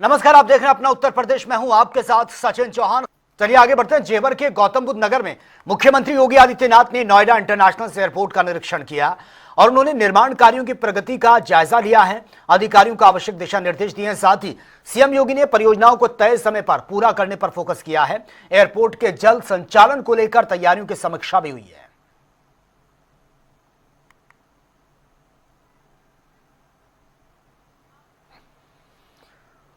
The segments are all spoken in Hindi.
नमस्कार, आप देख रहे हैं अपना उत्तर प्रदेश। मैं हूं आपके साथ सचिन चौहान। चलिए आगे बढ़ते हैं। जेवर के गौतम बुद्ध नगर में मुख्यमंत्री योगी आदित्यनाथ ने नोएडा इंटरनेशनल एयरपोर्ट का निरीक्षण किया और उन्होंने निर्माण कार्यों की प्रगति का जायजा लिया है। अधिकारियों को आवश्यक दिशा निर्देश दिए हैं। साथ ही सीएम योगी ने परियोजनाओं को तय समय पर पूरा करने पर फोकस किया है। एयरपोर्ट के जल्द संचालन को लेकर तैयारियों की समीक्षा भी हुई है।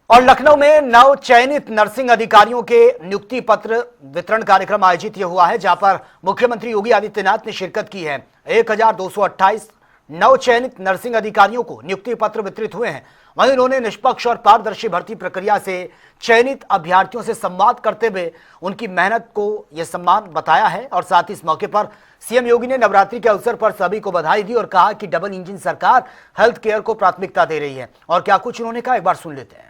और लखनऊ में नव चयनित नर्सिंग अधिकारियों के नियुक्ति पत्र वितरण कार्यक्रम आयोजित हुआ है, जहां पर मुख्यमंत्री योगी आदित्यनाथ ने शिरकत की है। 1228 नव चयनित नर्सिंग अधिकारियों को नियुक्ति पत्र वितरित हुए हैं। वहीं उन्होंने निष्पक्ष और पारदर्शी भर्ती प्रक्रिया से चयनित अभ्यर्थियों से संवाद करते हुए उनकी मेहनत को यह सम्मान बताया है। और साथ ही इस मौके पर सीएम योगी ने नवरात्रि के अवसर पर सभी को बधाई दी और कहा कि डबल इंजन सरकार हेल्थ केयर को प्राथमिकता दे रही है। और क्या कुछ उन्होंने कहा, एक बार सुन लेते हैं।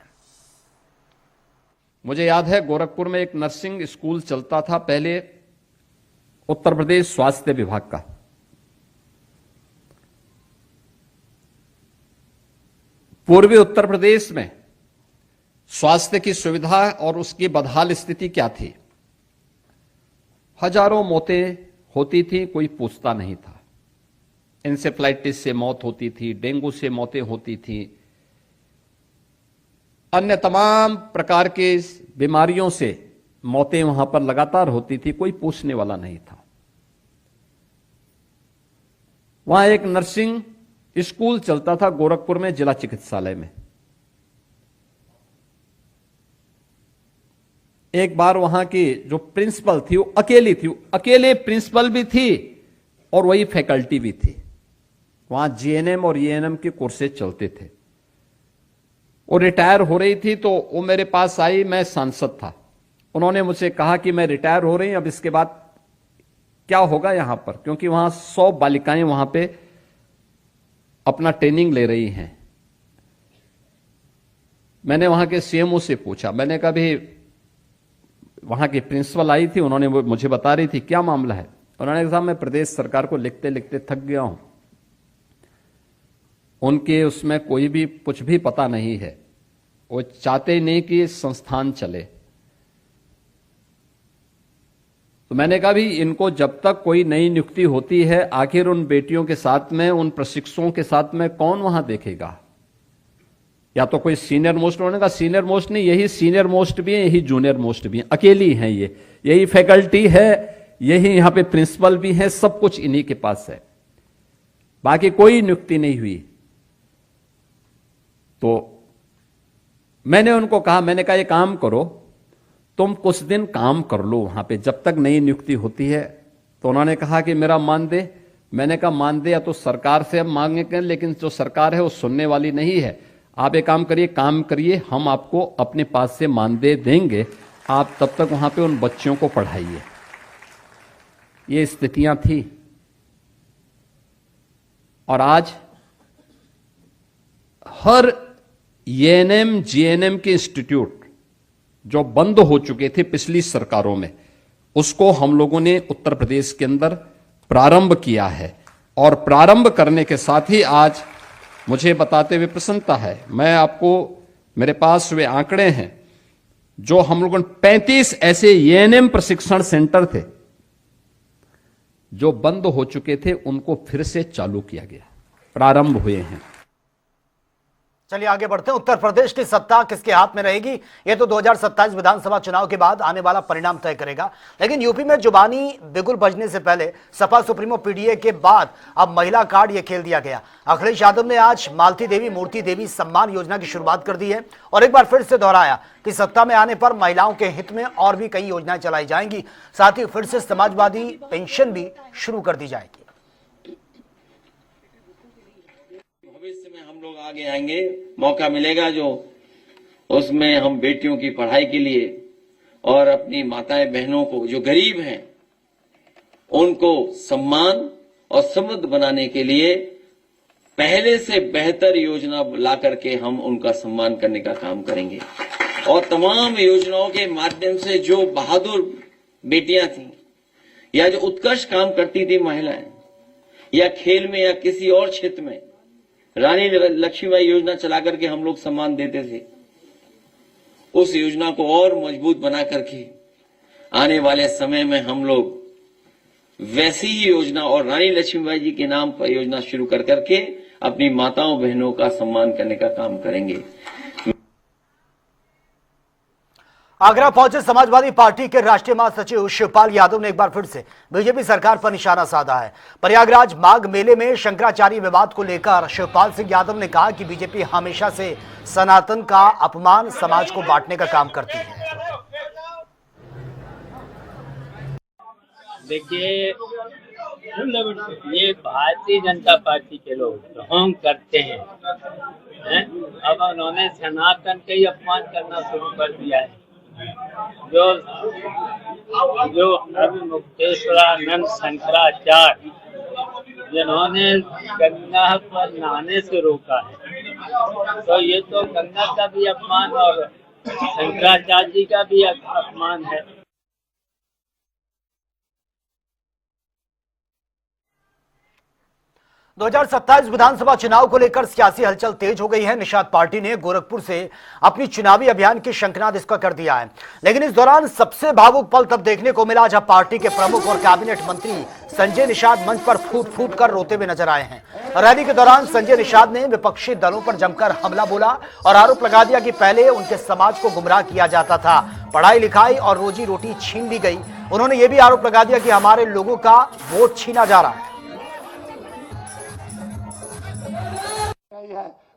मुझे याद है गोरखपुर में एक नर्सिंग स्कूल चलता था पहले, उत्तर प्रदेश स्वास्थ्य विभाग का। पूर्वी उत्तर प्रदेश में स्वास्थ्य की सुविधा और उसकी बदहाल स्थिति क्या थी। हजारों मौतें होती थी, कोई पूछता नहीं था। इंसेफ्लाइटिस से मौत होती थी, डेंगू से मौतें होती थी, अन्य तमाम प्रकार के बीमारियों से मौतें वहां पर लगातार होती थी, कोई पूछने वाला नहीं था। वहां एक नर्सिंग स्कूल चलता था गोरखपुर में, जिला चिकित्सालय में। एक बार वहां की जो प्रिंसिपल थी वो अकेली थी, अकेले प्रिंसिपल भी थी और वही फैकल्टी भी थी। वहां जीएनएम और ईएनएम के कोर्सेज चलते थे। वो रिटायर हो रही थी तो वो मेरे पास आई, मैं सांसद था। उन्होंने मुझसे कहा कि मैं रिटायर हो रही हूं, अब इसके बाद क्या होगा यहां पर, क्योंकि वहां 100 बालिकाएं वहां पे अपना ट्रेनिंग ले रही हैं। मैंने वहां के सीएमओ से पूछा, मैंने कहा भी वहां की प्रिंसिपल आई थी, उन्होंने मुझे बता रही थी क्या मामला है। उन्होंने कहा मैं प्रदेश सरकार को लिखते लिखते थक गया हूं, उनके उसमें कोई भी कुछ भी पता नहीं है, वो चाहते नहीं कि संस्थान चले। तो मैंने कहा भी इनको जब तक कोई नई नियुक्ति होती है, आखिर उन बेटियों के साथ में, उन प्रशिक्षुओं के साथ में कौन वहां देखेगा। या तो कोई सीनियर मोस्ट, उन्होंने कहा सीनियर मोस्ट नहीं, यही सीनियर मोस्ट भी है, यही जूनियर मोस्ट भी है, अकेली हैं ये, यही फैकल्टी है, यही यहां पे प्रिंसिपल भी है, सब कुछ इन्हीं के पास है, बाकी कोई नियुक्ति नहीं हुई। तो मैंने उनको कहा, मैंने कहा ये काम करो, तुम कुछ दिन काम कर लो वहां पे जब तक नई नियुक्ति होती है। तो उन्होंने कहा कि मेरा मानदेय, मैंने कहा मानदेय या तो सरकार से हम मांगेंगे, लेकिन जो सरकार है वो सुनने वाली नहीं है। आप एक काम करिए, काम करिए, हम आपको अपने पास से मानदेय देंगे, आप तब तक वहां पे उन बच्चियों को पढ़ाइए। ये स्थितियां थी। और आज हर एएनएम जीएनएम के इंस्टीट्यूट जो बंद हो चुके थे पिछली सरकारों में, उसको हम लोगों ने उत्तर प्रदेश के अंदर प्रारंभ किया है। और प्रारंभ करने के साथ ही आज मुझे बताते हुए प्रसन्नता है, मैं आपको, मेरे पास वे आंकड़े हैं, जो हम लोगों ने 35 ऐसे एएनएम प्रशिक्षण सेंटर थे जो बंद हो चुके थे, उनको फिर से चालू किया गया, प्रारंभ हुए हैं। चलिए आगे बढ़ते हैं। उत्तर प्रदेश की सत्ता किसके हाथ में रहेगी, यह तो 2027 विधानसभा चुनाव के बाद आने वाला परिणाम तय करेगा। लेकिन यूपी में जुबानी बिगुल बजने से पहले सपा सुप्रीमो पीडीए के बाद अब महिला कार्ड यह खेल दिया गया। अखिलेश यादव ने आज मालती देवी मूर्ति देवी सम्मान योजना की शुरुआत कर दी है और एक बार फिर से दोहराया कि सत्ता में आने पर महिलाओं के हित में और भी कई योजनाएं चलाई जाएंगी। साथ ही फिर से समाजवादी पेंशन भी शुरू कर दी जाएगी। हम लोग आगे आएंगे, मौका मिलेगा जो उसमें हम बेटियों की पढ़ाई के लिए और अपनी माताएं बहनों को जो गरीब हैं उनको सम्मान और समृद्ध बनाने के लिए पहले से बेहतर योजना ला करके हम उनका सम्मान करने का काम करेंगे। और तमाम योजनाओं के माध्यम से जो बहादुर बेटियां थी या जो उत्कृष्ट काम करती थी महिलाएं, या खेल में या किसी और क्षेत्र में, रानी लक्ष्मीबाई योजना चला करके हम लोग सम्मान देते थे। उस योजना को और मजबूत बना करके आने वाले समय में हम लोग वैसी ही योजना और रानी लक्ष्मीबाई जी के नाम पर योजना शुरू कर करके अपनी माताओं बहनों का सम्मान करने का काम करेंगे। आगरा पहुंचे समाजवादी पार्टी के राष्ट्रीय महासचिव शिवपाल यादव ने एक बार फिर से बीजेपी सरकार पर निशाना साधा है। प्रयागराज माघ मेले में शंकराचार्य विवाद को लेकर शिवपाल सिंह यादव ने कहा कि बीजेपी हमेशा से सनातन का अपमान, समाज को बांटने का काम करती है। देखिए, ये भारतीय जनता पार्टी के लोग ढोंग करते हैं, अब उन्होंने सनातन का ही अपमान करना शुरू कर दिया है। जो अभी मुक्तेश्वरानंद शंकराचार्य जिन्होंने गंगा पर नहाने से रोका है, तो ये तो गंगा का भी अपमान और शंकराचार्य जी का भी अपमान है। दो 2027 विधानसभा चुनाव को लेकर सियासी हलचल तेज हो गई है। निषाद पार्टी ने गोरखपुर से अपनी चुनावी अभियान की शंखनाद इसका कर दिया है, लेकिन इस दौरान सबसे भावुक पल तब देखने को मिला जब पार्टी के प्रमुख और कैबिनेट मंत्री संजय निषाद मंच पर फूट फूट कर रोते हुए नजर आए हैं। रैली के दौरान संजय निषाद ने विपक्षी दलों पर जमकर हमला बोला और आरोप लगा दिया कि पहले उनके समाज को गुमराह किया जाता था, पढ़ाई लिखाई और रोजी रोटी छीन ली गई। उन्होंने ये भी आरोप लगा दिया कि हमारे लोगों का वोट छीना जा रहा है।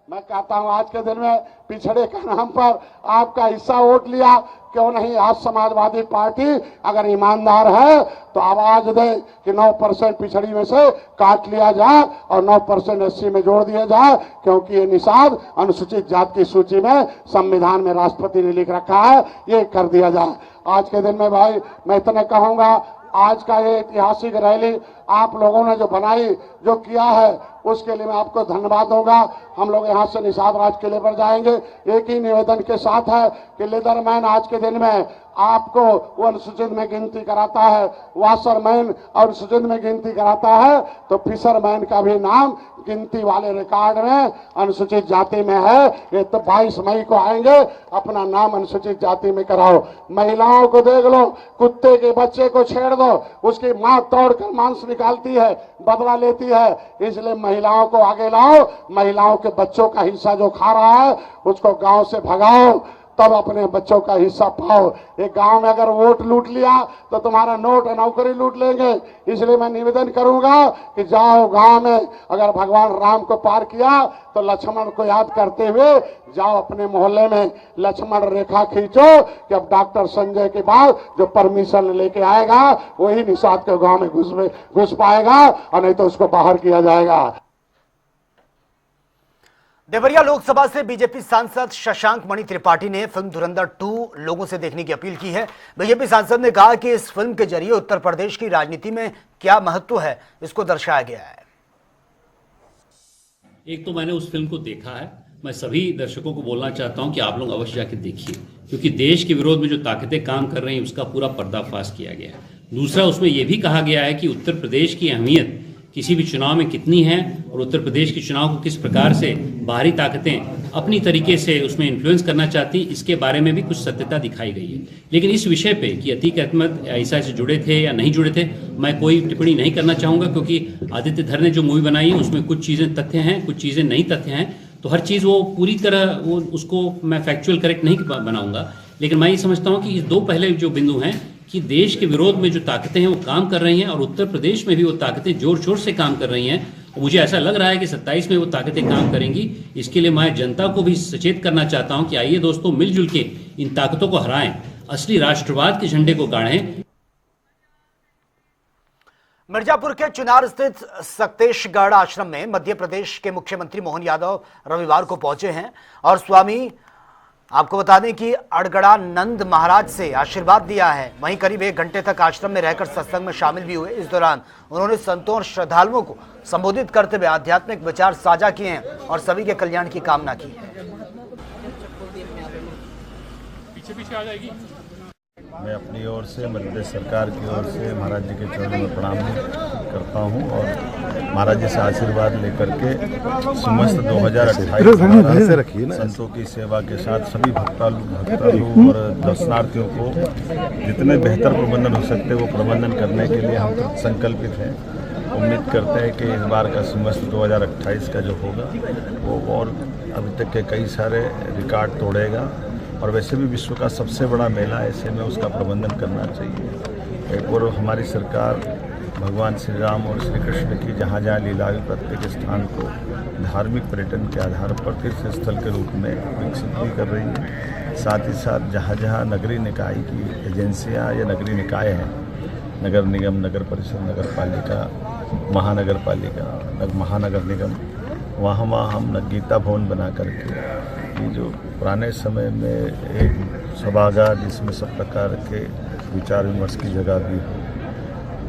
मैं कहता हूं आज के दिन में पिछड़े के नाम पर आपका हिस्सा वोट लिया, क्यों नहीं आज समाजवादी पार्टी अगर ईमानदार है तो आवाज दे कि 9% पिछड़ी में से काट लिया जाए और 9% SC में जोड़ दिया जाए, क्योंकि ये निषाद अनुसूचित जाति की सूची में संविधान में राष्ट्रपति ने लिख रखा है, ये कर दिया जाए। आज के दिन में भाई मैं इतना कहूंगा, आज का ये ऐतिहासिक रैली आप लोगों ने जो बनाई, जो किया है, उसके लिए मैं आपको धन्यवाद दूंगा। हम लोग यहाँ से निषाद राज किले पर जाएंगे एक ही निवेदन के साथ है कि लीडरमैन आज के दिन में आपको वो अनुसूचित में गिनती कराता है, वाशरमैन अनुसूचित में गिनती कराता है, तो फिशरमैन का भी नाम गिनती वाले रिकॉर्ड में अनुसूचित जाति में है। ये तो 22 मई को आएंगे, अपना नाम अनुसूचित जाति में कराओ। महिलाओं को देख लो, कुत्ते के बच्चे को छेड़ दो, उसकी मां तोड़कर मांस निकालती है, बदला लेती है, इसलिए महिलाओं को आगे लाओ। महिलाओं के बच्चों का हिस्सा जो खा रहा है उसको गांव से भगाओ, तब अपने बच्चों का हिस्सा पाओ। एक गांव में अगर वोट लूट लिया तो तुम्हारा नोट नौकरी लूट लेंगे। इसलिए मैं निवेदन करूंगा कि जाओ गांव में, अगर भगवान राम को पार किया तो लक्ष्मण को याद करते हुए जाओ अपने मोहल्ले में लक्ष्मण रेखा खींचो कि अब डॉक्टर संजय के बाद जो परमिशन लेके आएगा वही निषाद के गांव में घुस पाएगा, और नहीं तो उसको बाहर किया जाएगा। देवरिया लोकसभा से बीजेपी सांसद शशांक मणि त्रिपाठी ने फिल्म धुरंधर 2 लोगों से देखने की अपील की है। बीजेपी सांसद ने कहा कि इस फिल्म के जरिए उत्तर प्रदेश की राजनीति में क्या महत्व है, इसको दर्शाया गया है। एक तो मैंने उस फिल्म को देखा है, मैं सभी दर्शकों को बोलना चाहता हूं कि आप लोग अवश्य जाके देखिए, क्योंकि देश के विरोध में जो ताकतें काम कर रही हैं उसका पूरा पर्दाफाश किया गया है। दूसरा, उसमें यह भी कहा गया है कि उत्तर प्रदेश की अहमियत किसी भी चुनाव में कितनी है और उत्तर प्रदेश के चुनाव को किस प्रकार से बाहरी ताकतें अपनी तरीके से उसमें इन्फ्लुएंस करना चाहती, इसके बारे में भी कुछ सत्यता दिखाई गई है। लेकिन इस विषय पे कि अतीक अहमद ऐसा से जुड़े थे या नहीं जुड़े थे, मैं कोई टिप्पणी नहीं करना चाहूँगा, क्योंकि आदित्य धर ने जो मूवी बनाई है उसमें कुछ चीज़ें तथ्य हैं, कुछ चीज़ें नहीं तथ्य हैं, तो हर चीज़ वो पूरी तरह वो उसको मैं फैक्चुअल करेक्ट नहीं बनाऊंगा। लेकिन मैं ये समझता हूँ कि इस दो पहले जो बिंदु हैं कि देश के विरोध में जो ताकतें हैं वो काम कर रही हैं और उत्तर प्रदेश में भी वो ताकतें जोर शोर से काम कर रही हैं, और मुझे ऐसा लग रहा है कि 27 में वो ताकतें काम करेंगी। इसके लिए मैं जनता को भी सचेत करना चाहता हूं कि आइए दोस्तों, मिलजुल के इन ताकतों को हराएं, असली राष्ट्रवाद के झंडे को गाड़ें। मिर्जापुर के चुनार स्थित सक्तेशगढ़ आश्रम में मध्य प्रदेश के मुख्यमंत्री मोहन यादव रविवार को पहुंचे हैं और स्वामी आपको बता दें कि अड़गड़ानंद महाराज से आशीर्वाद दिया है। वहीं करीब 1 घंटे तक आश्रम में रहकर सत्संग में शामिल भी हुए। इस दौरान उन्होंने संतों और श्रद्धालुओं को संबोधित करते हुए आध्यात्मिक विचार साझा किए हैं और सभी के कल्याण की कामना की है। पीछे आ जाएगी। मैं अपनी ओर से मध्य प्रदेश सरकार की ओर से महाराज जी के चरणों में प्रणाम करता हूँ और महाराज जी से आशीर्वाद लेकर के समस्त 2028 से रखिए ना संतों की सेवा के साथ सभी भक्तालु और दर्शनार्थियों को जितने बेहतर प्रबंधन हो सकते हैं वो प्रबंधन करने के लिए हम संकल्पित हैं। उम्मीद करते हैं कि इस बार का समस्त 2028 का जो होगा वो और अभी तक के कई सारे रिकॉर्ड तोड़ेगा और वैसे भी विश्व का सबसे बड़ा मेला ऐसे में उसका प्रबंधन करना चाहिए। एक और हमारी सरकार भगवान श्री राम और श्री कृष्ण की जहाँ जहाँ लीला हुई प्रत्येक स्थान को धार्मिक पर्यटन के आधार पर तीर्थ स्थल के रूप में विकसित भी कर रही है। साथ ही साथ जहाँ जहाँ नगरीय निकाय की एजेंसियाँ या नगरीय निकाय हैं, नगर निगम, नगर परिषद, नगर पालिका, महानगर पालिका, महानगर निगम, वहाँ हम गीता भवन बना करके ये जो पुराने समय में एक सभागार जिसमें सब प्रकार के विचार विमर्श की जगह भी हो,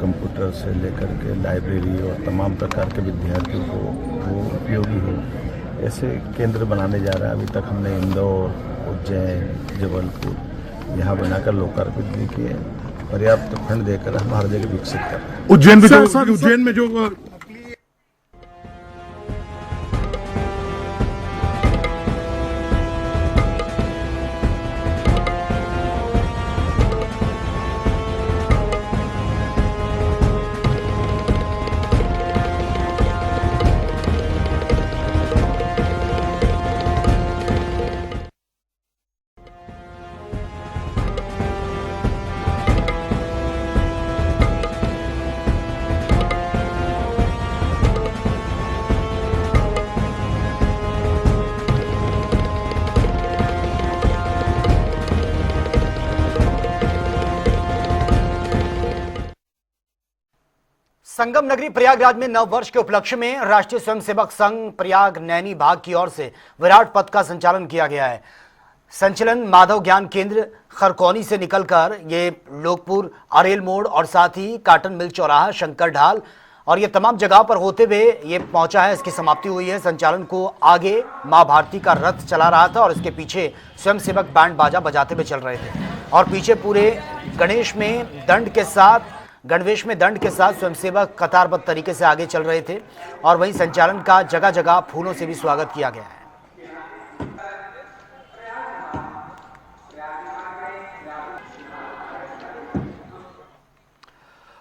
कंप्यूटर से लेकर के लाइब्रेरी और तमाम प्रकार के विद्यार्थियों को वो उपयोगी हो, ऐसे केंद्र बनाने जा रहा है। अभी तक हमने इंदौर, उज्जैन, जबलपुर यहाँ बनाकर लोकार्पित भी किए। पर्याप्त फंड देकर हम हर जगह विकसित कर रहे हैं। उज्जैन में जो संगम नगरी प्रयागराज में नव वर्ष के उपलक्ष्य में राष्ट्रीय स्वयंसेवक संघ प्रयाग नैनी भाग की ओर से विराट पथ का संचालन किया गया है। संचलन माधव ज्ञान केंद्र खरकौनी से निकलकर ये लोकपुर, अरेल मोड़ और साथ ही काटन मिल चौराहा, शंकर ढाल और ये तमाम जगह पर होते हुए ये पहुंचा है। इसकी समाप्ति हुई है। संचालन को आगे मां भारती का रथ चला रहा था और इसके पीछे स्वयंसेवक बैंड बाजा बजाते हुए चल रहे थे और पीछे पूरे गणवेश में दंड के साथ स्वयंसेवक कतारबद्ध तरीके से आगे चल रहे थे और वहीं संचालन का जगह जगह फूलों से भी स्वागत किया गया है।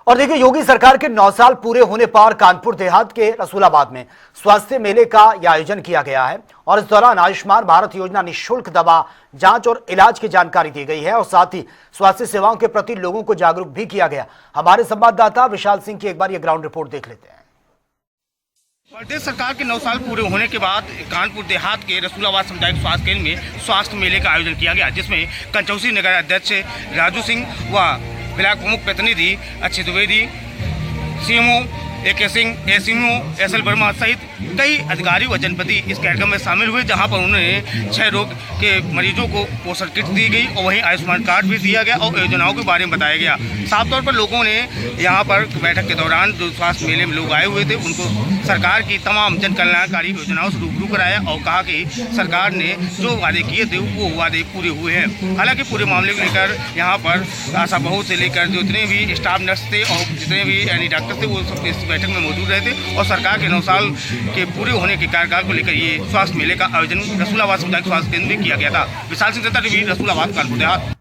और देखिए, योगी सरकार के 9 साल पूरे होने पर कानपुर देहात के रसूलाबाद में स्वास्थ्य मेले का आयोजन किया गया है और इस दौरान आयुष्मान भारत योजना, निःशुल्क दवा जांच और इलाज की जानकारी दी गई है और साथ ही स्वास्थ्य सेवाओं के प्रति लोगों को जागरूक भी किया गया। हमारे संवाददाता विशाल सिंह की एक बार ये ग्राउंड रिपोर्ट देख लेते हैं। प्रदेश सरकार के 9 साल पूरे होने के बाद कानपुर देहात के रसूलाबाद सामुदायिक स्वास्थ्य केंद्र में स्वास्थ्य मेले का आयोजन किया गया, जिसमें कंचौसी नगर अध्यक्ष राजू सिंह व ब्लॉक प्रमुख प्रतिनिधि अच्छी Dwivedi, CMO AK Singh, SMO SL Verma सहित कई अधिकारी व जनप्रति इस कार्यक्रम में शामिल हुए, जहां पर उन्होंने 6 रोग के मरीजों को पोषण किट दी गई और वहीं आयुष्मान कार्ड भी दिया गया और योजनाओं के बारे में बताया गया। साफ तौर पर लोगों ने यहां पर बैठक के दौरान जो स्वास्थ्य मेले में लोग आए हुए थे उनको सरकार की तमाम जन कल्याणकारी योजनाओं से रूबरू कराया और कहा कि सरकार ने जो वादे किए थे वो वादे पूरे हुए हैं। हालांकि पूरे मामले को लेकर यहाँ पर आशा बहू से लेकर जितने भी स्टाफ नर्स थे और जितने भी यानी डॉक्टर थे वो सब इस बैठक में मौजूद रहे थे और सरकार के 9 साल के पूरे होने के कार्यकाल को लेकर ये स्वास्थ्य मेले का आयोजन रसूलाबाद सामुदायिक स्वास्थ्य केंद्र में किया गया था। विशाल सिंह टीवी, रसूलाबाद, कानपुर देहात।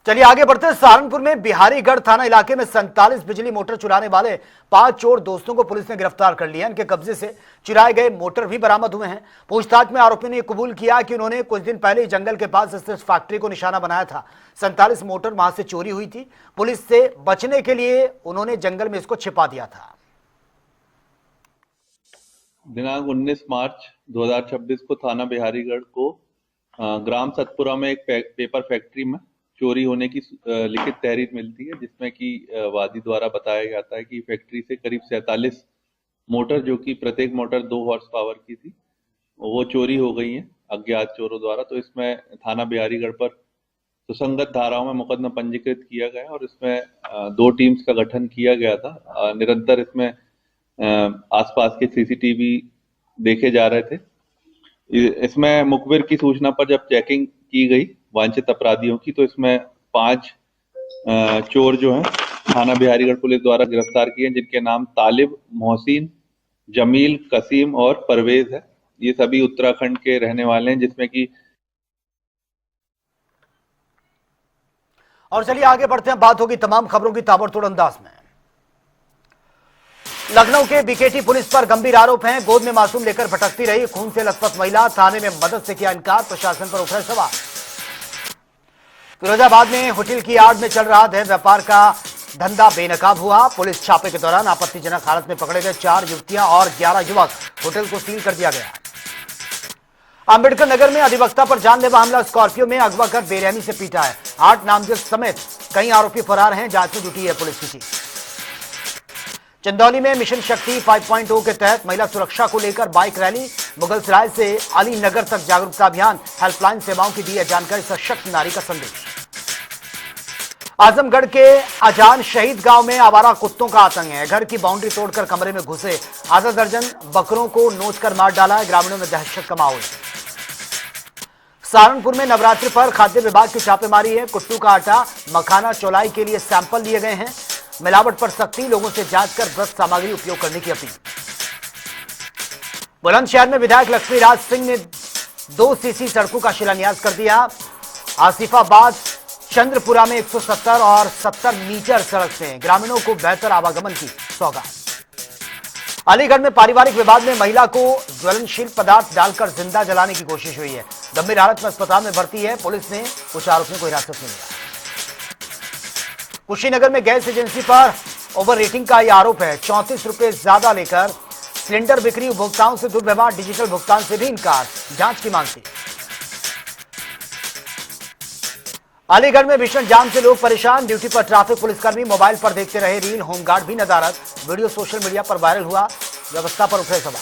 चलिए आगे बढ़ते हैं। सहारनपुर में बिहारीगढ़ थाना इलाके में 47 बिजली मोटर चुराने वाले 5 चोर दोस्तों को पुलिस ने गिरफ्तार कर लिया। इनके कब्जे से चुराए गए मोटर भी बरामद हुए हैं। पूछताछ में आरोपियों ने कबूल किया कि उन्होंने कुछ दिन पहले जंगल के पास स्थित फैक्ट्री को निशाना बनाया था। 47 मोटर वहां से चोरी हुई थी। पुलिस से बचने के लिए उन्होंने जंगल में इसको छिपा दिया था। दिनांक 19 मार्च 2026 को थाना बिहारीगढ़ को ग्राम सतपुरा में एक पेपर फैक्ट्री में चोरी होने की लिखित तहरीर मिलती है, जिसमें कि वादी द्वारा बताया जाता है कि फैक्ट्री से करीब 47 मोटर, जो कि प्रत्येक मोटर 2 हॉर्स पावर की थी, वो चोरी हो गई हैं अज्ञात चोरों द्वारा। तो इसमें थाना बिहारीगढ़ पर सुसंगत धाराओं में मुकदमा पंजीकृत किया गया और इसमें 2 टीम्स का गठन किया गया था। निरंतर इसमें आसपास के CCTV देखे जा रहे थे। इसमें मुखबिर की सूचना पर जब चेकिंग की गई वांछित अपराधियों की, तो इसमें 5 चोर जो हैं थाना बिहारीगढ़ पुलिस द्वारा गिरफ्तार किए हैं, जिनके नाम तालिब, मोहसिन, जमील, कसीम और परवेज है। ये सभी उत्तराखंड के रहने वाले हैं, जिसमें कि और चलिए आगे बढ़ते हैं, बात होगी तमाम खबरों की ताबड़तोड़ अंदाज में। लखनऊ के बीकेटी पुलिस पर गंभीर आरोप हैं। गोद में मासूम लेकर भटकती रही खून से लथपथ महिला, थाने में मदद से किया इनकार, प्रशासन पर उठ रहे सवाल। फिरोजाबाद में होटल की आड़ में चल रहा देह व्यापार का धंधा बेनकाब हुआ। पुलिस छापे के दौरान आपत्तिजनक हालत में पकड़े गए 4 युवतियां और 11 युवक, होटल को सील कर दिया गया। अंबेडकर नगर में अधिवक्ता पर जानलेवा हमला, स्कॉर्पियो में अगवा कर बेरहमी से पीटा है। 8 नामजद समेत कई आरोपी फरार हैं, जांच में जुटी है पुलिस की टीम। चंदौली में मिशन शक्ति 5.0 के तहत महिला सुरक्षा को लेकर बाइक रैली, मुगलसराय से अली नगर तक जागरूकता अभियान, हेल्पलाइन सेवाओं की दी है जानकारी, सशक्त नारी का संदेश। आजमगढ़ के अजान शहीद गांव में आवारा कुत्तों का आतंक है। घर की बाउंड्री तोड़कर कमरे में घुसे आधा दर्जन बकरों को नोचकर मार डाला है, ग्रामीणों में दहशत का माहौल। सहारनपुर में नवरात्रि पर खाद्य विभाग की छापेमारी है। कुट्टू का आटा, मखाना, चौलाई के लिए सैंपल लिए गए हैं। मिलावट पर सख्ती, लोगों से जांच कर व्रत सामग्री उपयोग करने की अपील। बुलंदशहर में विधायक लक्ष्मी राज सिंह ने 2 सीसी सड़कों का शिलान्यास कर दिया। आसिफाबाद चंद्रपुरा में 170 और 70 मीटर सड़क से ग्रामीणों को बेहतर आवागमन की सौगात। अलीगढ़ में पारिवारिक विवाद में महिला को ज्वलनशील पदार्थ डालकर जिंदा जलाने की कोशिश हुई है। गंभीर हालत में अस्पताल में भर्ती है। पुलिस ने कुछ आरोपियों को हिरासत में लिया। कुशीनगर में गैस एजेंसी पर ओवर रेटिंग का यह आरोप है। 34 रुपए ज्यादा लेकर सिलेंडर बिक्री, उपभोक्ताओं से दुर्व्यवहार, डिजिटल भुगतान से भी इनकार, जांच की मांग की। अलीगढ़ में भीषण जाम से लोग परेशान। ड्यूटी पर ट्रैफिक पुलिसकर्मी मोबाइल पर देखते रहे रील, होमगार्ड भी नदारद। वीडियो सोशल मीडिया पर वायरल हुआ, व्यवस्था पर उठे सवाल।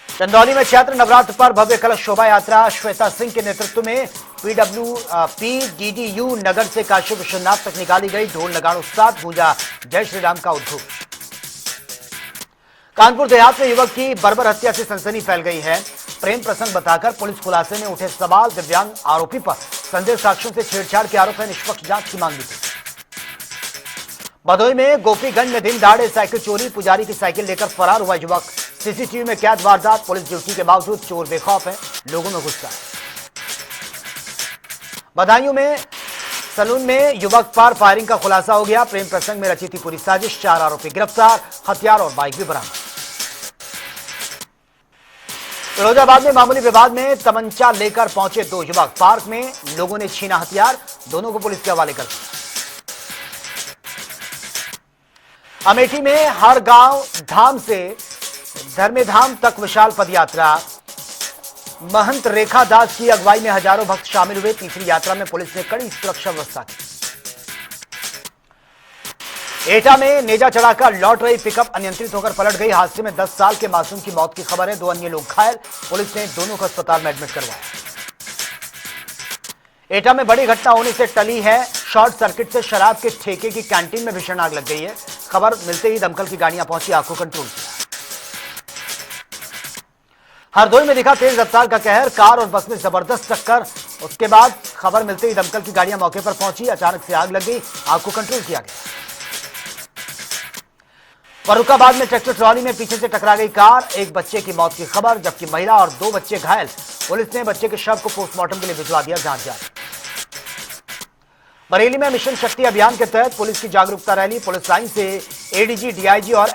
चंदौली में चैत्र नवरात्र पर भव्य कलश शोभा यात्रा, श्वेता सिंह के नेतृत्व में पीडीडीयू नगर से काशी विश्वनाथ तक निकाली गई। ढोल नगाड़ों साथ गूंजा जय श्री राम का उद्घोष। कानपुर देहात में युवक की बर्बर हत्या से सनसनी फैल गई है। प्रेम प्रसंग बताकर पुलिस खुलासे में उठे सवाल। दिव्यांग आरोपी पर संदेह साक्ष्यों से छेड़छाड़ के आरोप है, निष्पक्ष जांच की मांग की। भदोही में गोपीगंज में दिन दहाड़े साइकिल चोरी, पुजारी की साइकिल लेकर फरार हुआ युवक। सीसीटीवी में कैद वारदात, पुलिस ड्यूटी के बावजूद चोर बेखौफ है, लोगों में गुस्सा। बदायूं में सलून में युवक पर फायरिंग का खुलासा हो गया। प्रेम प्रसंग में रची थी पूरी साजिश, 4 आरोपी गिरफ्तार, हथियार और बाइक भी बरामद। फिरोजाबाद में मामूली विवाद में तमंचा लेकर पहुंचे 2 युवक, पार्क में लोगों ने छीना हथियार, दोनों को पुलिस के हवाले कर दिया। अमेठी में हर गांव धाम से धर्मेधाम तक विशाल पदयात्रा, महंत रेखा दास की अगुवाई में हजारों भक्त शामिल हुए। तीसरी यात्रा में पुलिस ने कड़ी सुरक्षा व्यवस्था की। एटा में नेजा चढ़ाकर लौट रही पिकअप अनियंत्रित होकर पलट गई। हादसे में 10 साल के मासूम की मौत की खबर है। 2 अन्य लोग घायल, पुलिस ने दोनों को अस्पताल में एडमिट करवाया। एटा में बड़ी घटना होने से टली है। शॉर्ट सर्किट से शराब के ठेके की कैंटीन में भीषण आग लग गई है। खबर मिलते ही दमकल की गाड़ियां पहुंची, आग को कंट्रोल किया। हरदोई में दिखा तेज रफ्तार का कहर, कार और बस में जबरदस्त टक्कर। उसके बाद खबर मिलते ही दमकल की गाड़ियां मौके पर पहुंची, अचानक से आग लग गई, आग को कंट्रोल किया गया। फर्रुखाबाद में ट्रैक्टर ट्रॉली में पीछे से टकरा गई कार, 1 बच्चे की मौत की खबर, जबकि महिला और 2 बच्चे घायल। पुलिस ने बच्चे के शव को पोस्टमार्टम के लिए भिजवा दिया, जांच जारी। बरेली में मिशन शक्ति अभियान के तहत पुलिस की जागरूकता रैली, पुलिस लाइन से एडीजी, डीआईजी और